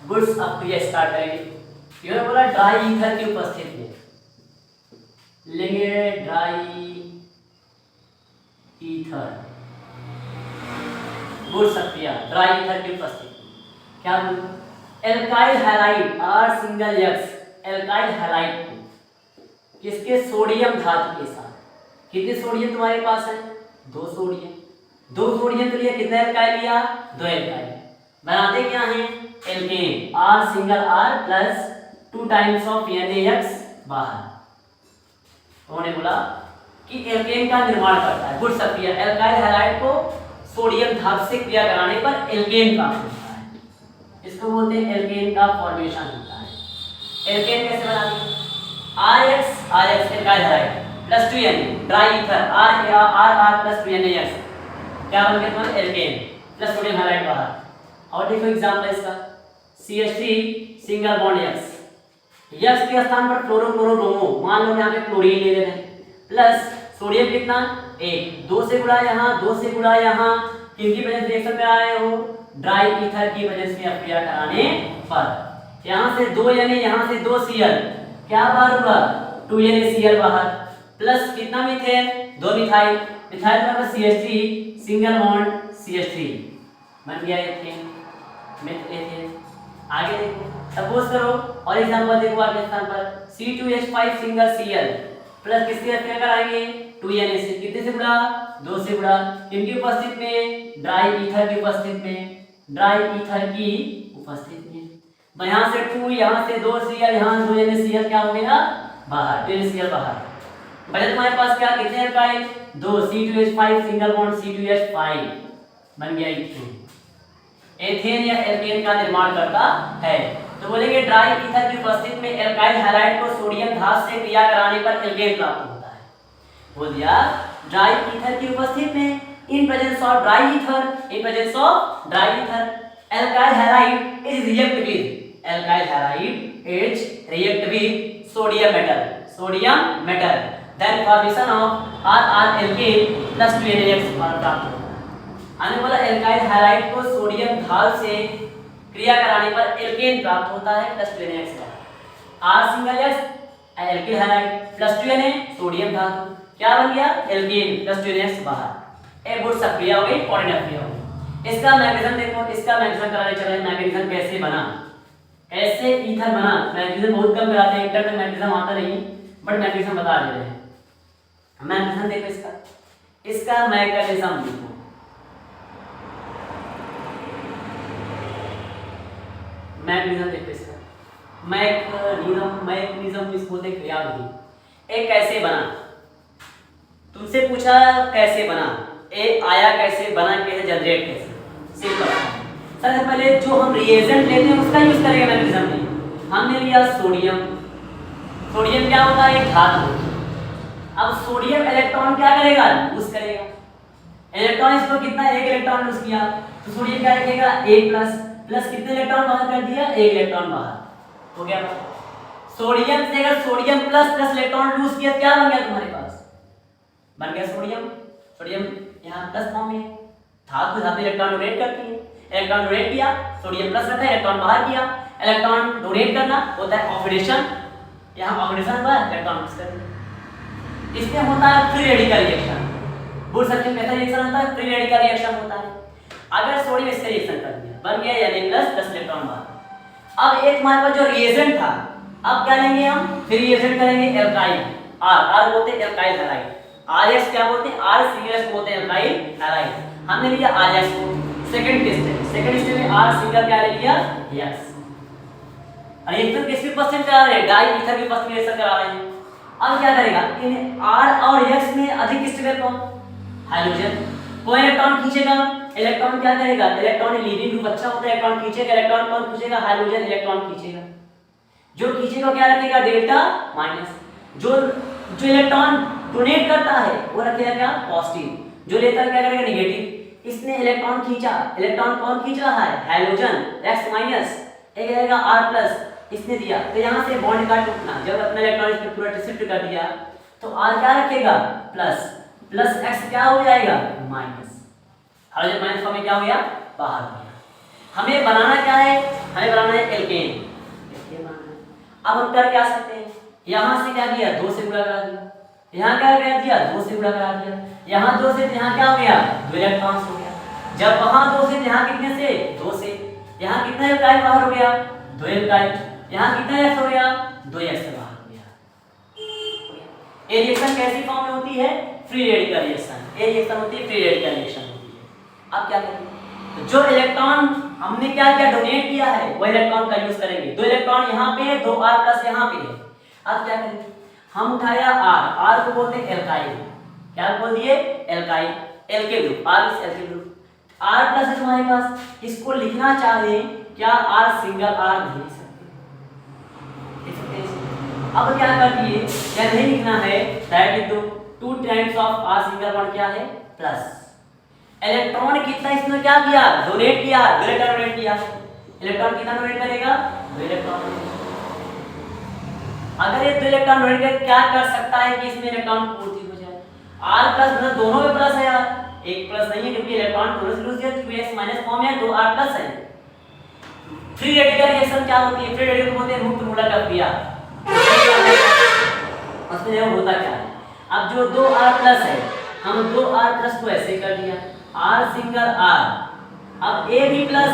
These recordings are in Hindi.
गुड्स अब क्रिया स्टार्ट करेंगे। इन्होंने बोला ड्राई ईथर की उपस्थिति में लेंगे ड्राई ईथर, गुड्स क्रिया ड्राई ईथर की उपस्थिति में क्या बोलूं, alkyl halide R single X alkyl halide को किसके सोडियम धातु के साथ, कितने सोडियम तुम्हारे पास है, 2 सोडियम, 2 सोडियम के लिए कितने एल्काइल लिया, 2 एल्काइल, बनाते क्या हैं alkane, R single R plus 2 times of NaX बाहर। उन्होंने बोला कि एल्केन का निर्माण करता है, गुड सक्रिया एल्काइल हैलाइड को सोडियम धातु से क्रिया कराने पर एल्केन प्राप्त होता है, इसको बोलते हैं एल्केन का फॉर्मेशन होता है। एल्केन कैसे बनाते हैं, RX alkyl halide plus 2 Na dry ether R plus 2 NaX क्या बन गया तुम्हारा एल्केन प्लस सोडियम हैलाइड बाहर। और देखो एग्जांपल इसका CH3 single bond X, X के स्थान पर फ्लोरो क्लोरो ब्रोमो, मान लो यहाँ पे क्लोरीन ले रहे हैं, प्लस सोडियम कितना 1, 2 से गुणा यहाँ 2 से गुणा यहाँ, किनकी वजह से रिएक्शन में आए हो, ड्राई ईथर की वजह से क्रिया कराने पर यहाँ से 2 यानी यहाँ से 2 Cl क्या बाहर हुआ 2 NaCl बाहर, प्लस कितना मीथेन 2 मिथाइल, मिथाइल का CH3 सिंगल बॉन्ड CH3 बन गया एथेन, मिथ एथेन। आगे देखो सपोज करो और एग्जांपल देखो आगे स्थान पर C2H5 सिंगल Cl प्लस किससे क्रिया कराएंगे 2 NaCl, कितने से गुणा 2 से गुणा, किनकी उपस्थिति में ड्राई ईथर की उपस्थिति में, ड्राई ईथर की उपस्थिति में। यहाँ से 2 यहाँ से 2 Cl यहाँ 2 NaCl क्या हो गया बाहर, 2 NaCl बाहर, बचा तुम्हारे पास क्या कितने alkyl 2 C2H5 single bond C2H5 बन गया इथेन। एथेन या एल्केन का निर्माण करता है, तो बोलेंगे ड्राई ईथर की उपस्थिति में एल्काइल हैलाइड को सोडियम धातु से क्रिया कराने पर एल्केन प्राप्त होता है। बोल दिया ड्राई ईथर की उपस्थिति में in presence of dry ether, in presence of dry ether alkyl halide is react with, alkyl halide is react with sodium metal, sodium metal, then formation of RR alkane plus 2 NaX प्राप्त होता है। हमने बोला एल्काइल हैलाइड को सोडियम धातु से क्रिया कराने पर एल्केन प्राप्त होता है प्लस 2 NaX का, R single X alkyl halide plus 2 Na sodium धातु क्या बन गया एल्केन प्लस 2 NaX बाहर, एक गुड सक्रिया हो गई, इंपॉर्टेंट सक्रिया हो गई। इसका मैकेनिज्म देखो, इसका मैकेनिज्म कराने चले, मैकेनिज्म कैसे बना, कैसे ईथर बना, मैकेनिज्म बहुत कम कराते हैं, इंटर में मैकेनिज्म आता नहीं, बट मैकेनिज्म बता दे रहे हैं। मैकेनिज्म देखो इसका मैकेनिज्म देखो, मैकेनिज्म देखो इसका, मैकेनिज्म इसको बोलते हैं क्रियाविधि। एक कैसे बना, तुमसे पूछा कैसे बना, एक आया कैसे बना, कैसे जनरेट कैसे, सिंपल। सबसे पहले जो हम रिएजेंट लेते हैं उसका यूज करेंगे मैकेनिज्म में। हमने लिया सोडियम, सोडियम क्या होता है एक धातु, अब सोडियम इलेक्ट्रॉन क्या करेगा लूज करेगा, इलेक्ट्रॉन इसको कितना 1 इलेक्ट्रॉन लूज किया, तो सोडियम क्या रखेगा 1 प्लस, प्लस कितने इलेक्ट्रॉन बाहर कर दिया 1 इलेक्ट्रॉन बाहर हो गया। सोडियम से अगर sodium plus plus electron lose किया क्या बन गया तुम्हारे पास, बन गया सोडियम, सोडियम यहाँ प्लस फॉर्म में, धातु धातु इलेक्ट्रॉन डोनेट करती है, इलेक्ट्रॉन डोनेट किया, सोडियम प्लस रखा, इलेक्ट्रॉन बाहर किया, इलेक्ट्रॉन डोनेट करना होता है ऑक्सीडेशन, यहाँ ऑक्सीडेशन हुआ इलेक्ट्रॉन मिक्स कर दिया। इसमें होता है फ्री रेडिकल रिएक्शन, बोल सकते हैं कैसा रिएक्शन होता है, फ्री रेडिकल रिएक्शन होता है। अगर सोडियम इससे रिएक्शन कर दिया बन गया Na प्लस 10 इलेक्ट्रॉन बाहर। अब एक हमारे पास जो रिएजेंट था, अब क्या लेंगे हम, फिर रिएजेंट करेंगे एल्काइल, R बोलते हैं एल्काइल हैलाइड, RX क्या बोलते हैं R सिंगल बोलते हैं एल्काइल हैलाइड। हमने लिया RX को, सेकंड स्टेप में R सिंगल क्या ले लिया X, रिएक्शन किसकी उपस्थिति करा रहे हैं, डाई ईथर की उपस्थिति में रिएक्शन करा रहे हैं। अब क्या करेगा, इन R और X में अधिक स्टेबल कौन, हाइड्रोजन, कोई इलेक्ट्रॉन खींचेगा, इलेक्ट्रॉन क्या करेगा, इलेक्ट्रॉन लीविंग ग्रुप अच्छा होता है, इलेक्ट्रॉन खींचेगा, इलेक्ट्रॉन कौन खींचेगा, हाइड्रोजन इलेक्ट्रॉन खींचेगा, जो खींचेगा क्या रखेगा डेल्टा माइनस, जो इलेक्ट्रॉन डोनेट करता है वो रखेगा क्या पॉजिटिव, जो लेता है क्या करेगा नेगेटिव। इसने इलेक्ट्रॉन खींचा, इलेक्ट्रॉन कौन खींच रहा है हाइड्रोजन, X माइनस, एक रहेगा R प्लस, इसने दिया, तो यहाँ से बॉन्ड का टूटना, जब अपना इलेक्ट्रॉन इस पे पूरा शिफ्ट कर दिया तो R क्या रखेगा प्लस, प्लस X क्या हो जाएगा माइनस, हाइड्रोजन माइनस फॉर्म में क्या हो गया बाहर हो गया। हमें बनाना क्या है, हमें बनाना है एल्केन बनाना है। अब हम कर क्या सकते हैं, यहाँ से क्या किया 2 से गुणा करा दिया, यहाँ क्या कर दिया 2 से गुणा करा दिया, यहाँ 2 से यहाँ क्या हो गया 2 इलेक्ट्रॉन्स हो गया। जब वहाँ 2 से यहाँ कितने से 2 से, यहाँ कितना इलेक्ट्रॉन बाहर हो गया 2 इलेक्ट्रॉन, यहाँ कितना एक्स हो गया 2 एक्स बाहर हो गया। ये रिएक्शन कैसी फॉर्म में होती है, फ्री रेडिकल रिएक्शन। ये रिएक्शन होती है फ्री रेडिकल रिएक्शन होती है। अब क्या करेंगे, तो जो इलेक्ट्रॉन हमने क्या किया डोनेट किया है वो इलेक्ट्रॉन का यूज करेंगे। 2 इलेक्ट्रॉन यहाँ पे 2 R प्लस यहाँ पे है। अब क्या करेंगे, हम उठाया R को बोलते हैं एल्काइल, क्या बोल दिए alkyl, alkane group, R is alkane group. R plus है तुम्हारे पास, इसको लिखना चाहे क्या R सिंगल R नहीं लिख सकते, अब क्या कर दिए, क्या नहीं लिखना है that is 2 times of R single bond क्या है प्लस, इलेक्ट्रॉन कितना इसने क्या किया डोनेट किया, 2 इलेक्ट्रॉन डोनेट किया, इलेक्ट्रॉन कितना डोनेट करेगा 2 इलेक्ट्रॉन। अगर ये 2 इलेक्ट्रॉन डोनेट करके क्या कर सकता है कि इसमें इलेक्ट्रॉन पूर्ति हो जाए। R प्लस मतलब दोनों में प्लस है यार, एक प्लस नहीं है क्योंकि इलेक्ट्रॉन दोनों से लूज किया 2s माइनस फॉर्म है 2R प्लस है। फ्री रेडिकल रिएक्शन क्या होती है, फ्री रेडिकल होते हैं मुक्त मूलक क्रिया, उसमें यह होता क्या है, अब जो 2R प्लस है हम 2R प्लस को ऐसे कर दिया R सिंगल R, अब A भी प्लस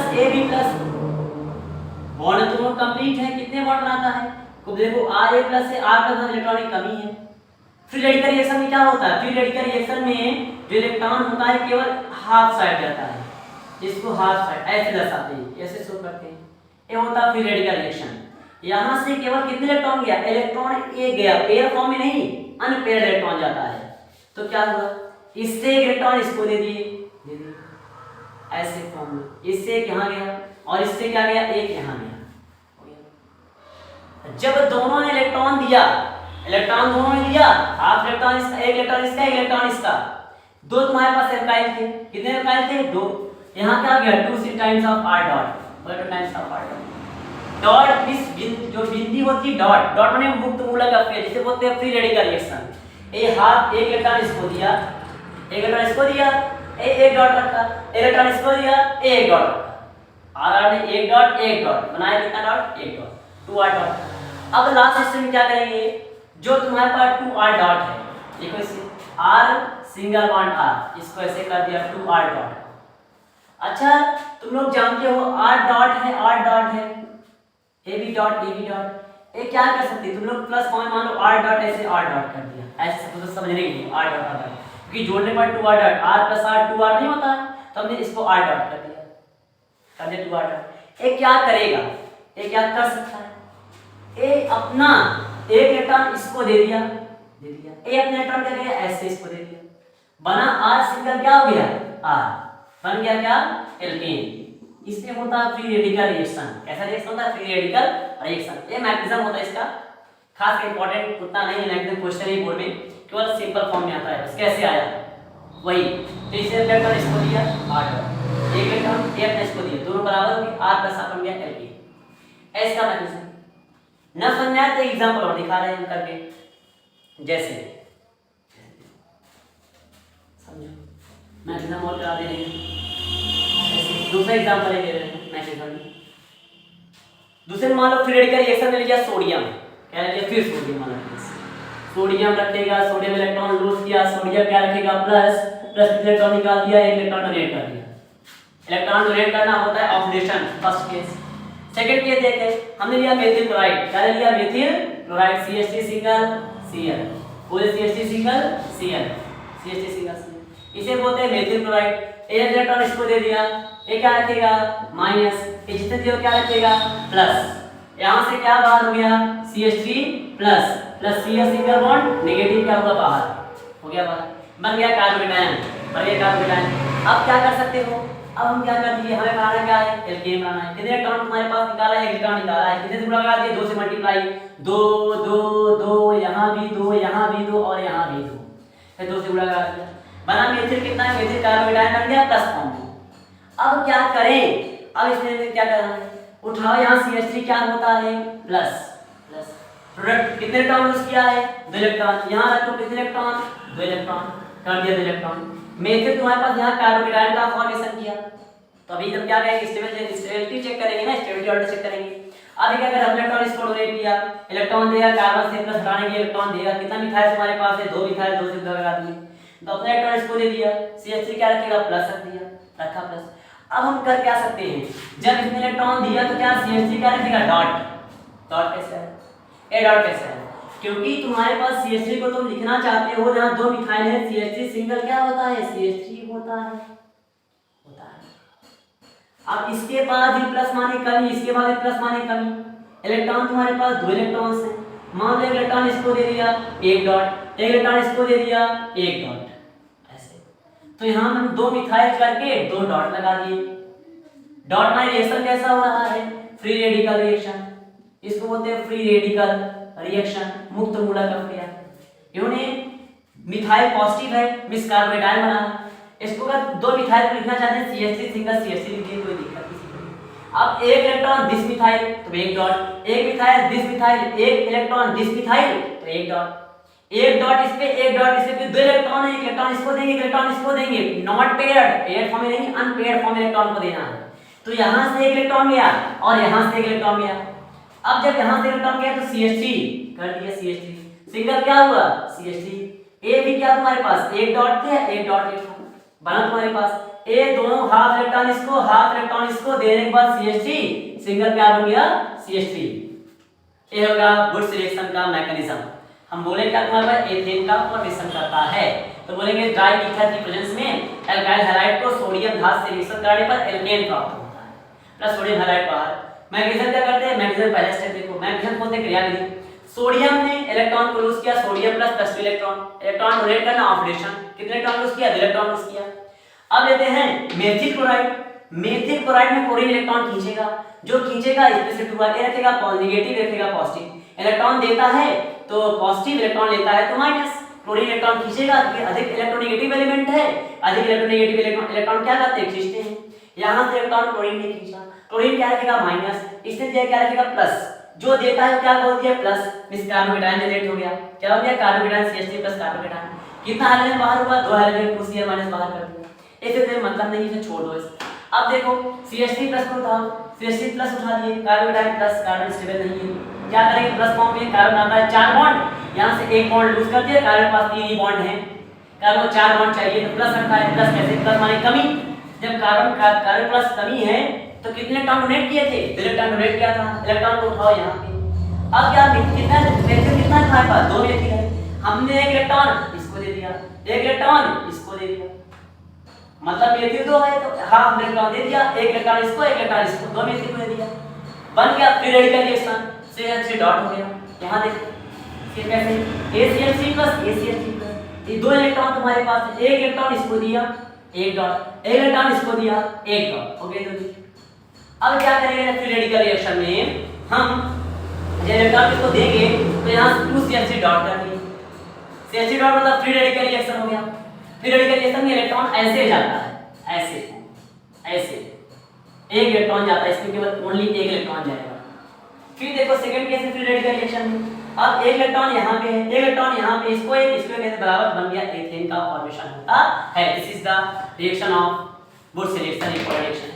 बॉन्ड दोनों कंप्लीट है, कितने बॉन्ड बनाता है को देखो RA प्लस है, R प्लस इलेक्ट्रॉन की कमी है। फ्री रेडिकल रिएक्शन में क्या होता है, फ्री रेडिकल रिएक्शन में जो इलेक्ट्रॉन होता है केवल हाफ साइड जाता है, इसको हाफ साइड ऐसे दर्शाते हैं, ऐसे शो करते हैं, ये होता है फ्री रेडिकल रिएक्शन। यहाँ से केवल कितने इलेक्ट्रॉन गया, इलेक्ट्रॉन एक गया, पेयर फॉर्म में नहीं अनपेयर्ड इलेक्ट्रॉन जाता है, तो क्या हुआ इससे एक इलेक्ट्रॉन इसको दे दिए ऐसे फॉर्म में, इससे एक यहाँ गया और इससे क्या गया एक यहाँ गया। जब दोनों ने इलेक्ट्रॉन दिया, इलेक्ट्रॉन दोनों ने दिया, हाफ इलेक्ट्रॉन इसका, एक इलेक्ट्रॉन इसका, एक इलेक्ट्रॉन इसका, 2 तुम्हारे पास एल्काइल थे, कितने एल्काइल थे 2, यहाँ क्या गया 2 times of R dot, 2 times of R dot, इस जो बिंदी होती है डॉट, डॉट माने मुक्त मूलक क्रिया जिसे बोलते हैं फ्री रेडिकल रिएक्शन। ये हाफ एक इलेक्ट्रॉन इसको दिया, एक इलेक्ट्रॉन इसको दिया, एक डॉट रखा, इलेक्ट्रॉन इसको दिया, एक डॉट रखा, R ने एक डॉट बनाया, कितना डॉट एक डॉट, 2R डॉट। अब लास्ट स्टेप में क्या करेंगे, जो तुम्हारे पास 2R डॉट है, देखो इसे R सिंगल बॉन्ड R, इसको ऐसे कर दिया 2R डॉट। अच्छा तुम लोग जानते हो R डॉट है, ए बी डॉट, ये क्या कर सकते तुम लोग प्लस फॉर्म मान लो R डॉट ऐसे R डॉट कर दिया, ऐसे तो समझने के लिए R डॉट, क्योंकि जोड़ने पर 2R dot, R plus R 2R नहीं होता, तो हमने इसको R डॉट कर दिया, 2R डॉट। ये क्या करेगा, ये क्या कर सकता है, ये अपना एक इलेक्ट्रॉन इसको दे दिया, ये अपने इलेक्ट्रॉन क्या किया ऐसे इसको दे दिया, बना R सिंगल क्या हो गया R, बन गया क्या एल्केन। इसमें होता है फ्री रेडिकल रिएक्शन, कैसा रिएक्शन होता है फ्री रेडिकल रिएक्शन, ये मैकेनिज्म होता है इसका, खास इंपॉर्टेंट उतना नहीं है मैकेनिज्म, क्वेश्चन ही बोर्ड में केवल सिंपल फॉर्म में आता है, बस कैसे आया वही, तो इसे इलेक्ट्रॉन इसको दिया R डॉट, एक इलेक्ट्रॉन ये अपने इसको दिया, दोनों बराबर हो गए, R प्लस R बन गया एल्केन। ऐसा मैकेनिज्म न समझना है तो एग्जांपल और दिखा रहे हैं करके, जैसे समझो मैकेनिज्म और करा दे रहे हैं, दूसरा एग्जांपल ले रहे हैं मैकेनिज्म। दूसरे मान लो फ्री रेडिकल रिएक्शन में लिया सोडियम, क्या लिया फिर सोडियम मान लो, सोडियम रखेगा, सोडियम इलेक्ट्रॉन लूज किया, सोडियम क्या रखेगा प्लस इलेक्ट्रॉन निकाल दिया, एक इलेक्ट्रॉन डोनेट कर दिया। इलेक्ट्रॉन डोनेट करना होता है oxidation, first case. Second case देखे, हमने लिया मेथिल क्लोराइड, क्या लिया methyl chloride, CH3 single Cl, बोले CH3 single Cl, CH3 single Cl, इसे बोलते हैं मेथिल क्लोराइड। एक इलेक्ट्रॉन इसको दे दिया, ये क्या रखेगा माइनस, ये जितने दिया क्या रखेगा प्लस, यहाँ से क्या बाहर हो गया CH3 plus Cl single bond negative क्या होगा बाहर हो गया, बाहर बन गया कार्बोकेटायन, बन गया कार्बोकेटायन। अब क्या कर सकते हो, अब हम क्या कर दिए, हमें बनाना क्या है एल्केन बनाना है। कितने इलेक्ट्रॉन तुम्हारे पास निकाला है, एक इलेक्ट्रॉन निकाला है, कितने से गुणा करा दिए 2 से मल्टीप्लाई, 2 2 2 यहाँ भी 2 यहाँ भी 2 और यहाँ भी 2, फिर 2 से गुणा करा दिया, बना मेथिल कितना है मेथिल कार्बोकेटायन बन गया प्लस फॉर्म में। अब क्या करें, अब इसमें क्या करना है, उठाओ यहाँ CH3 क्या होता है प्लस प्रोडक्ट, कितने इलेक्ट्रॉन यूज किया है 2 इलेक्ट्रॉन, यहाँ रखो कितने इलेक्ट्रॉन 2 इलेक्ट्रॉन कर दिया 2 इलेक्ट्रॉन। मेथिल तुम्हारे पास यहाँ कार्बोकेटायन का फॉर्मेशन किया, तो अभी जब क्या करेंगे स्टेबल स्टेबिलिटी चेक करेंगे ना, स्टेबिलिटी ऑर्डर चेक करेंगे। अब क्या करें, इलेक्ट्रॉन इसको डोनेट किया, इलेक्ट्रॉन देगा, कार्बन से प्लस हटाने के इलेक्ट्रॉन देगा, कितना मिथाइल तुम्हारे पास है, 2 मिथाइल, 2 से लगा दिए, तो अपना इलेक्ट्रॉन इसको दे दिया, CH3 क्या रखेगा, प्लस रख दिया, रखा प्लस। अब हम कर क्या सकते हैं, जब इसने इलेक्ट्रॉन दिया तो क्या CH3 क्या रखेगा, डॉट। डॉट कैसे है, ए डॉट कैसे है, क्योंकि तुम्हारे पास CH3 को तुम लिखना चाहते हो जहां 2 मिथाइल है, CH3 सिंगल क्या होता है, CH3 होता है। अब इसके बाद भी प्लस माने कमी, इसके बाद भी प्लस माने कमी, इलेक्ट्रॉन तुम्हारे पास 2 इलेक्ट्रॉन्स हैं, मान लो एक इलेक्ट्रॉन इसको दे दिया, एक डॉट, एक इलेक्ट्रॉन इसको दे दिया, एक डॉट, ऐसे। तो यहाँ हम 2 मिथाइल करके 2 डॉट लगा दिए। डॉट माने रिएक्शन कैसा हो रहा है, फ्री रेडिकल रिएक्शन, इसको बोलते हैं फ्री रेडिकल रिएक्शन, मुक्त मूलक अभिक्रिया। इन्होंने मिथाइल पॉजिटिव है, मिस कार्बोनाइल बना, इसको अगर 2 मिथाइल को लिखना चाहते हैं CH3 सिंगल CH3 लिखिए, कोई दिक्कत नहीं। अब एक इलेक्ट्रॉन दिस मिथाइल तो एक डॉट, एक मिथाइल दिस मिथाइल, एक इलेक्ट्रॉन दिस मिथाइल तो एक डॉट, एक डॉट इस पे, एक डॉट इस पे, 2 इलेक्ट्रॉन है, एक इलेक्ट्रॉन इसको देंगे, एक इलेक्ट्रॉन इसको देंगे, नॉट पेयर्ड, पेयर्ड फॉर्म में नहीं, अनपेयर्ड फॉर्म में इलेक्ट्रॉन को देना है। तो यहां से एक इलेक्ट्रॉन गया और यहां से एक इलेक्ट्रॉन गया। अब जब यहां से इलेक्ट्रॉन गया तो CH3 कर दिया, CH3 सिंगल क्या हुआ, CH3। ए भी क्या तुम्हारे पास, एक डॉट थे, एक डॉट एक बना तुम्हारे पास, ए दोनों हाफ इलेक्ट्रॉन इसको, हाफ इलेक्ट्रॉन इसको देने के बाद CH3 सिंगल क्या बन गया, CH3। ये होगा वुड्स रिएक्शन का मैकेनिज्म। हम बोले क्या तुम्हारे पास एथेन का फॉर्मेशन करता है, तो बोलेंगे ड्राई ईथर की प्रेजेंस में एल्काइल हैलाइड को सोडियम धात से रिएक्शन कराने पर एल्केन प्राप्त होता है, प्लस सोडियम हैलाइड बाहर। मैग्नीशियम क्या करते हैं, मैग्नीशियम पहले स्टेप देखो, मैग्नीशियम बोलते हैं क्रियाविधि। सोडियम ने इलेक्ट्रॉन को लूज किया, sodium plus plus electron, electron donate करना ऑक्सीडेशन, कितने इलेक्ट्रॉन लूज किया, 2 इलेक्ट्रॉन लूज किया। अब लेते हैं मेथिल क्लोराइड, मेथिल क्लोराइड में क्लोरीन इलेक्ट्रॉन खींचेगा, जो खींचेगा इसमें से 2 आगे रखेगा, नेगेटिव रखेगा पॉजिटिव, इलेक्ट्रॉन देता है तो पॉजिटिव, इलेक्ट्रॉन लेता है तो माइनस। क्लोरीन इलेक्ट्रॉन खींचेगा क्योंकि अधिक इलेक्ट्रोनेगेटिव एलिमेंट है, अधिक इलेक्ट्रोनेगेटिव इलेक्ट्रॉन क्या करते हैं, खींचते हैं। यहां से इलेक्ट्रॉन क्लोरीन ने खींचा, क्लोरीन क्या रखेगा, माइनस, इससे क्या रखेगा, प्लस, जो देता है क्या बोल दिया, प्लस, मिस कार्बोकेटायन जनरेट हो गया, क्या हो गया, कार्बोकेटायन CH3 प्लस कार्बोकेटायन। कितना हाइड्रोजन बाहर हुआ, 2 हाइड्रोजन को Cl माइनस बाहर कर दिया, ऐसे कोई मतलब नहीं, इसे छोड़ दो इसे। अब देखो CH3 प्लस को उठाओ, CH3 प्लस उठा दिए, कार्बोकेटायन प्लस, कार्बन स्टेबल नहीं है, क्या करेंगे, प्लस फॉर्म में कार्बन आता है 4 बॉन्ड, यहां से एक बॉन्ड लूज कर दिया, कार्बन पास 3 ही बॉन्ड है, कार्बन को 4 बॉन्ड चाहिए तो प्लस रखा है, प्लस कैसे, प्लस माने कमी, जब कार्बन प्लस कमी है तो कितने इलेक्ट्रॉन डोनेट किए थे, 2 इलेक्ट्रॉन डोनेट किया था, इलेक्ट्रॉन को उठाओ यहां पे। अब क्या कितना मेथिल, कितना है हमारे पास, 2 मेथिल है, हमने एक इलेक्ट्रॉन इसको दे दिया, एक इलेक्ट्रॉन इसको दे दिया, मतलब मेथिल 2 है तो हाफ इलेक्ट्रॉन दे दिया, एक इलेक्ट्रॉन इसको, एक इलेक्ट्रॉन इसको, 2 मेथिल को दे दिया, बन गया free radical reaction, CH3 dot हो गया। यहां देखो ये कैसे, ACH3 प्लस ACH3 प्लस, ये 2 इलेक्ट्रॉन तुम्हारे पास है, एक इलेक्ट्रॉन इसको दिया, एक डॉट, एक इलेक्ट्रॉन इसको दिया, एक डॉट, ओके। तो अब क्या करेंगे फ्री रेडिकल रिएक्शन में, हम जब इलेक्ट्रॉन इसको देंगे तो यहां से 2 CH3 डॉट कर दिए, CH3 डॉट मतलब फ्री रेडिकल रिएक्शन हो गया। फ्री रेडिकल रिएक्शन में इलेक्ट्रॉन ऐसे जाता है, ऐसे ऐसे एक इलेक्ट्रॉन जाता है, इसमें केवल ओनली एक इलेक्ट्रॉन जाएगा। फिर देखो सेकंड केस में फ्री रेडिकल रिएक्शन में, अब एक इलेक्ट्रॉन यहाँ पे है, एक इलेक्ट्रॉन यहाँ पे, इसको एक इसको कैसे बराबर बन गया, एथेन का फॉर्मेशन होता है। This is the reaction of Wurtz reaction, equal reaction.